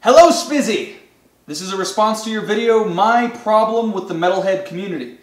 Hello Spizzy! This is a response to your video, My Problem with the Metalhead Community.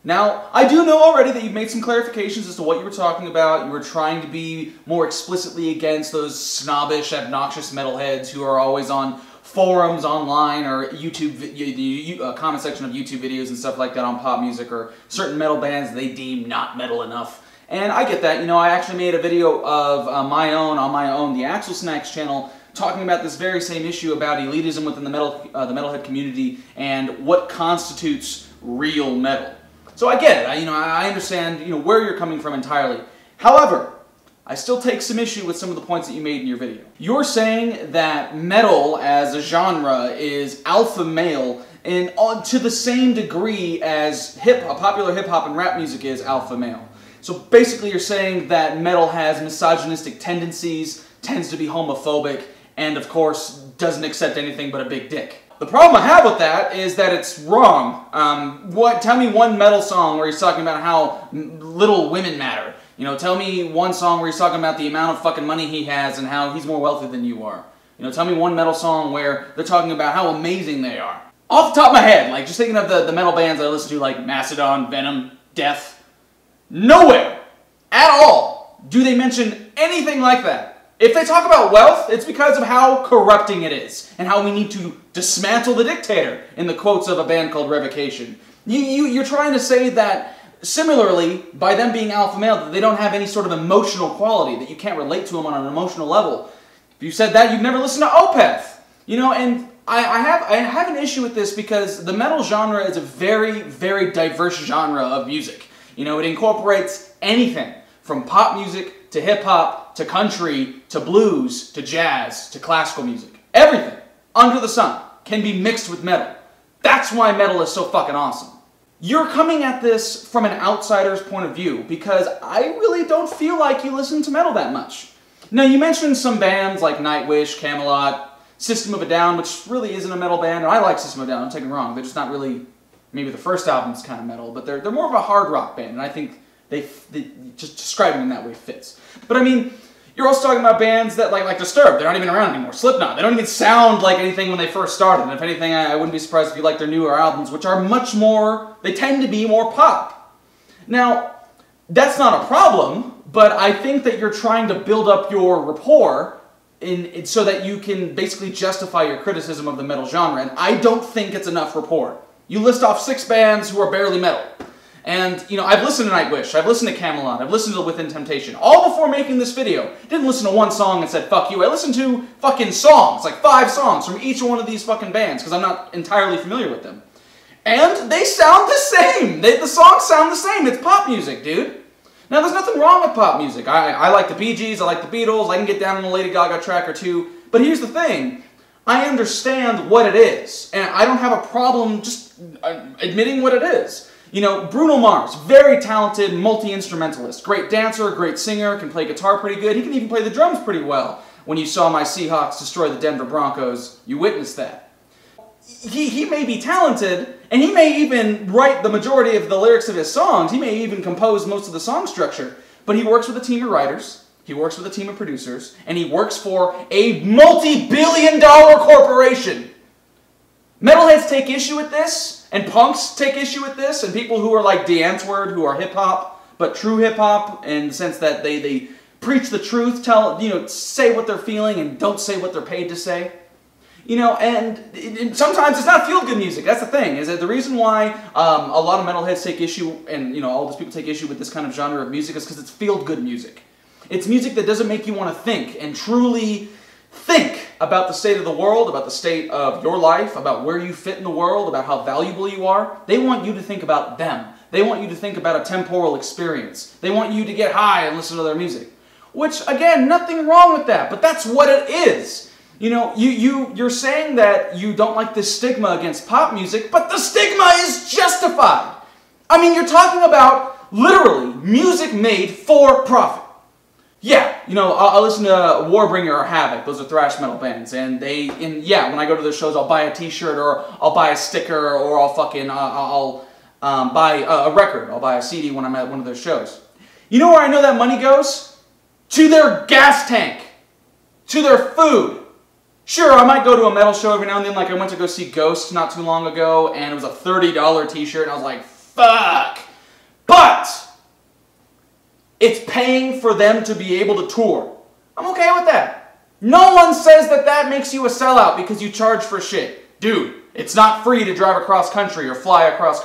Now, I do know already that you've made some clarifications as to what you were talking about. You were trying to be more explicitly against those snobbish, obnoxious metalheads who are always on forums online or YouTube, comment section of YouTube videos and stuff like that on pop music or certain metal bands they deem not metal enough. And I get that. You know, I actually made a video of on my own, TheAxlSnaks channel, talking about this very same issue about elitism within the metalhead community and what constitutes real metal. So I get it. I understand where you're coming from entirely. However, I still take some issue with some of the points that you made in your video. You're saying that metal as a genre is alpha male and to the same degree as popular hip hop and rap music is alpha male. So basically you're saying that metal has misogynistic tendencies, tends to be homophobic, and of course doesn't accept anything but a big dick. The problem I have with that is that it's wrong. Tell me one metal song where he's talking about how little women matter. Tell me one song where he's talking about the amount of fucking money he has and how he's more wealthy than you are. Tell me one metal song where they're talking about how amazing they are. Off the top of my head, like just thinking of the metal bands I listen to, like Mastodon, Venom, Death, nowhere at all do they mention anything like that. If they talk about wealth, it's because of how corrupting it is and how we need to dismantle the dictator, in the quotes of a band called Revocation. You're trying to say that, similarly, by them being alpha male, that they don't have any sort of emotional quality, that you can't relate to them on an emotional level. If you said that, you've never listened to Opeth. And I have an issue with this because the metal genre is a very, very diverse genre of music. It incorporates anything from pop music to hip-hop to country to blues to jazz to classical music. Everything under the sun can be mixed with metal. That's why metal is so fucking awesome. You're coming at this from an outsider's point of view because I really don't feel like you listen to metal that much. Now, you mentioned some bands like Nightwish, Camelot, System of a Down, which really isn't a metal band, and I like System of a Down, don't take me wrong. They're just not really, maybe the first album's kind of metal, but they're more of a hard rock band, and I think they just describing them that way fits. But I mean, you're also talking about bands that like Disturbed. They're not even around anymore. Slipknot. They don't even sound like anything when they first started. And if anything, I wouldn't be surprised if you like their newer albums, which are much more, they tend to be more pop. Now, that's not a problem, but I think that you're trying to build up your rapport so that you can basically justify your criticism of the metal genre. And I don't think it's enough rapport. You list off 6 bands who are barely metal. And, I've listened to Nightwish, I've listened to Camelot, I've listened to Within Temptation. All before making this video. Didn't listen to one song and said, fuck you. I listened to fucking songs, like 5 songs from each one of these fucking bands, because I'm not entirely familiar with them. And they sound the same. The songs sound the same. It's pop music, dude. Now, there's nothing wrong with pop music. I like the Bee Gees, I like the Beatles, I can get down on a Lady Gaga track or two. But here's the thing. I understand what it is. And I don't have a problem just admitting what it is. Bruno Mars, very talented multi-instrumentalist. Great dancer, great singer, can play guitar pretty good. He can even play the drums pretty well. When you saw my Seahawks destroy the Denver Broncos, you witnessed that. He may be talented, and he may even write the majority of the lyrics of his songs. He may even compose most of the song structure. But he works with a team of writers, he works with a team of producers, and he works for a multi-billion-dollar corporation. Metalheads take issue with this, and punks take issue with this, and people who are like DeAntword, who are hip-hop, but true hip-hop, in the sense that they preach the truth, say what they're feeling, and don't say what they're paid to say. And sometimes it's not feel-good music. That's the thing, is that the reason why a lot of metalheads take issue, and all these people take issue with this kind of genre of music is because it's feel-good music. It's music that doesn't make you want to think, and truly think about the state of the world, about the state of your life, about where you fit in the world, about how valuable you are. They want you to think about them. They want you to think about a temporal experience. They want you to get high and listen to their music. Which, again, nothing wrong with that, but that's what it is. You're saying that you don't like the stigma against pop music, but the stigma is justified. I mean, you're talking about, literally, music made for profit. Yeah, I'll listen to Warbringer or Havoc. Those are thrash metal bands, and when I go to their shows, I'll buy a T-shirt or I'll buy a sticker or I'll buy a record. I'll buy a CD when I'm at one of their shows. You know where I know that money goes? To their gas tank, to their food, Sure, I might go to a metal show every now and then, like I went to go see Ghost not too long ago, and it was a $30 t-shirt, and I was like, fuck! But it's paying for them to be able to tour. I'm okay with that. No one says that that makes you a sellout because you charge for shit. Dude, it's not free to drive across country or fly across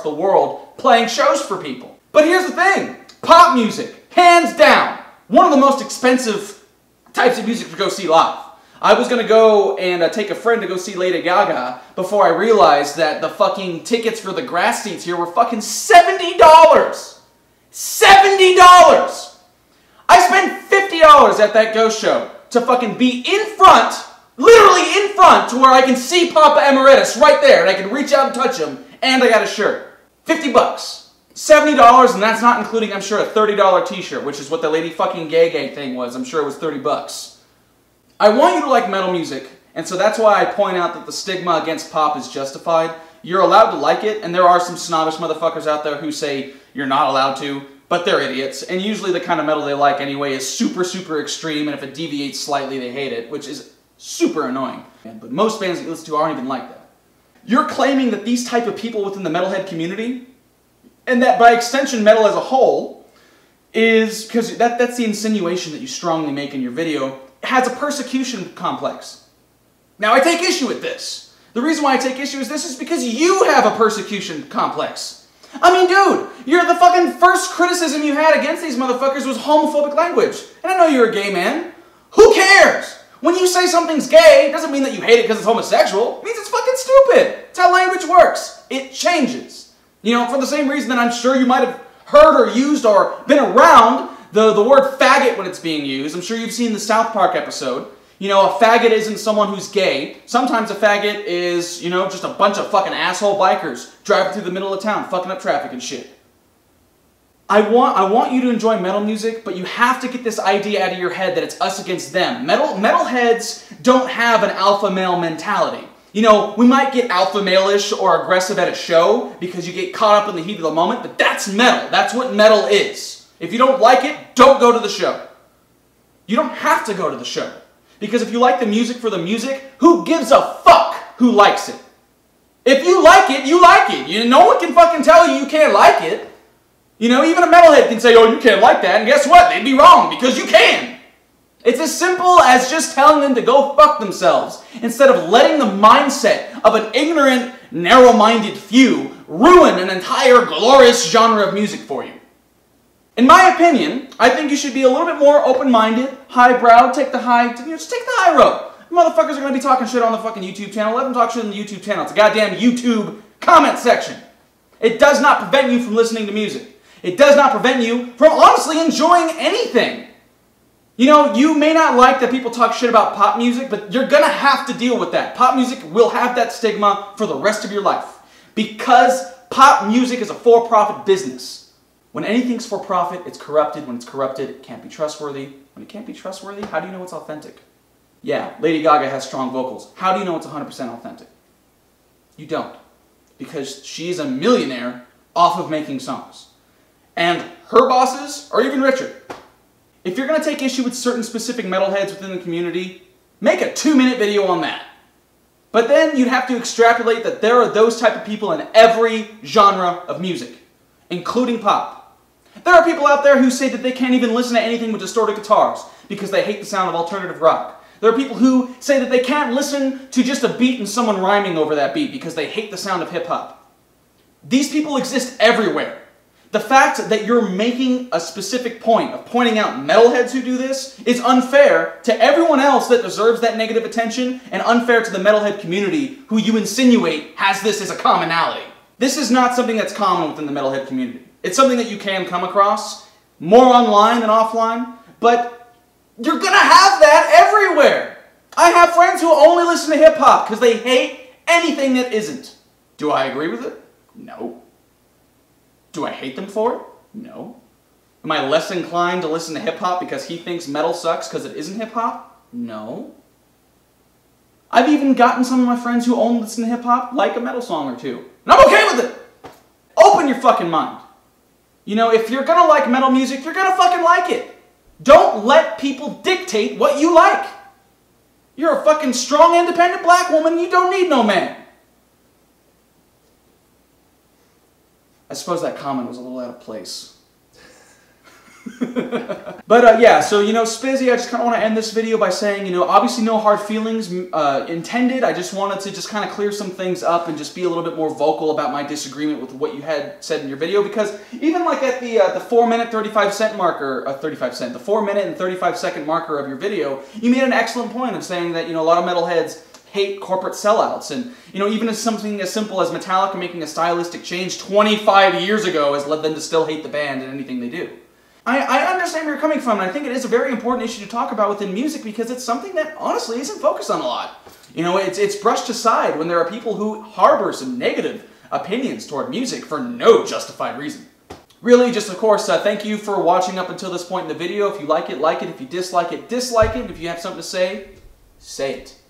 the world playing shows for people. But here's the thing. Pop music, hands down, one of the most expensive types of music to go see live. I was going to go and take a friend to go see Lady Gaga before I realized that the fucking tickets for the grass seats here were fucking $70. $70! I spent $50 at that Ghost show to fucking be in front, literally in front, to where I can see Papa Emeritus right there, and I can reach out and touch him, and I got a shirt. 50 bucks. $70, and that's not including, I'm sure, a $30 t-shirt, which is what the Lady fucking Gaga thing was. I'm sure it was 30 bucks. I want you to like metal music, and so that's why I point out that the stigma against pop is justified. You're allowed to like it, and there are some snobbish motherfuckers out there who say you're not allowed to, but they're idiots. And usually the kind of metal they like anyway is super, super extreme, and if it deviates slightly, they hate it, which is super annoying. But most bands that you listen to aren't even like that. You're claiming that these type of people within the metalhead community, and that by extension metal as a whole, is, because that's the insinuation that you strongly make in your video, has a persecution complex. Now, I take issue with this. The reason why I take issue with this is because you have a persecution complex. I mean, dude, the fucking first criticism you had against these motherfuckers was homophobic language. And I know you're a gay man. Who cares? When you say something's gay, it doesn't mean that you hate it because it's homosexual. It means it's fucking stupid. It's how language works. It changes. You know, for the same reason that I'm sure you might have heard or used or been around the word faggot when it's being used. I'm sure you've seen the South Park episode. You know, a faggot isn't someone who's gay. Sometimes a faggot is, you know, just a bunch of fucking asshole bikers driving through the middle of town, fucking up traffic and shit. I want you to enjoy metal music, but you have to get this idea out of your head that it's us against them. Metalheads don't have an alpha male mentality. You know, we might get alpha male-ish or aggressive at a show because you get caught up in the heat of the moment, but that's metal. That's what metal is. If you don't like it, don't go to the show. You don't have to go to the show. Because if you like the music for the music, who gives a fuck who likes it? If you like it, you like it. No one can fucking tell you you can't like it. You know, even a metalhead can say, oh, you can't like that, and guess what? They'd be wrong, because you can. It's as simple as just telling them to go fuck themselves, instead of letting the mindset of an ignorant, narrow-minded few ruin an entire glorious genre of music for you. In my opinion, I think you should be a little bit more open-minded, highbrow, just take the high road. Motherfuckers are going to be talking shit on the fucking YouTube channel. Let them talk shit on the YouTube channel. It's a goddamn YouTube comment section. It does not prevent you from listening to music. It does not prevent you from honestly enjoying anything. You know, you may not like that people talk shit about pop music, but you're going to have to deal with that. Pop music will have that stigma for the rest of your life. Because pop music is a for-profit business. When anything's for profit, it's corrupted. When it's corrupted, it can't be trustworthy. When it can't be trustworthy, how do you know it's authentic? Yeah, Lady Gaga has strong vocals. How do you know it's 100% authentic? You don't. Because she's a millionaire off of making songs. And her bosses are even richer. If you're going to take issue with certain specific metalheads within the community, make a 2-minute video on that. But then you'd have to extrapolate that there are those type of people in every genre of music, including pop. There are people out there who say that they can't even listen to anything with distorted guitars because they hate the sound of alternative rock. There are people who say that they can't listen to just a beat and someone rhyming over that beat because they hate the sound of hip-hop. These people exist everywhere. The fact that you're making a specific point of pointing out metalheads who do this is unfair to everyone else that deserves that negative attention and unfair to the metalhead community who you insinuate has this as a commonality. This is not something that's common within the metalhead community. It's something that you can come across, more online than offline, but you're gonna have that everywhere. I have friends who only listen to hip-hop because they hate anything that isn't. Do I agree with it? No. Do I hate them for it? No. Am I less inclined to listen to hip-hop because he thinks metal sucks because it isn't hip-hop? No. I've even gotten some of my friends who only listen to hip-hop like a metal song or two. And I'm okay with it! Open your fucking mind. You know, if you're gonna like metal music, you're gonna fucking like it. Don't let people dictate what you like. You're a fucking strong, independent black woman. You don't need no man. I suppose that comment was a little out of place. But yeah, so Spizzy, I just kind of want to end this video by saying, obviously no hard feelings intended. I just wanted to just kind of clear some things up and just be a little bit more vocal about my disagreement with what you had said in your video, because even like at the 4-minute 35-cent marker, the 4-minute and 35-second marker of your video, you made an excellent point of saying that a lot of metalheads hate corporate sellouts, and even as something as simple as Metallica making a stylistic change 25 years ago has led them to still hate the band and anything they do. I understand where you're coming from, and I think it is a very important issue to talk about within music, because it's something that honestly isn't focused on a lot. It's brushed aside when there are people who harbor some negative opinions toward music for no justified reason. Really, just of course, thank you for watching up until this point in the video. If you like it, like it. If you dislike it, dislike it. If you have something to say it.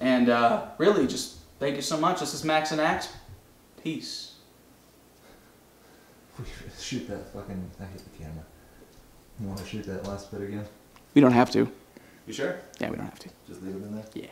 And really, just thank you so much. This is Max and Axe. Peace. Shoot that fucking... I hit the camera. You want to shoot that last bit again? We don't have to. You sure? Yeah, we don't have to. Just leave it in there? Yeah.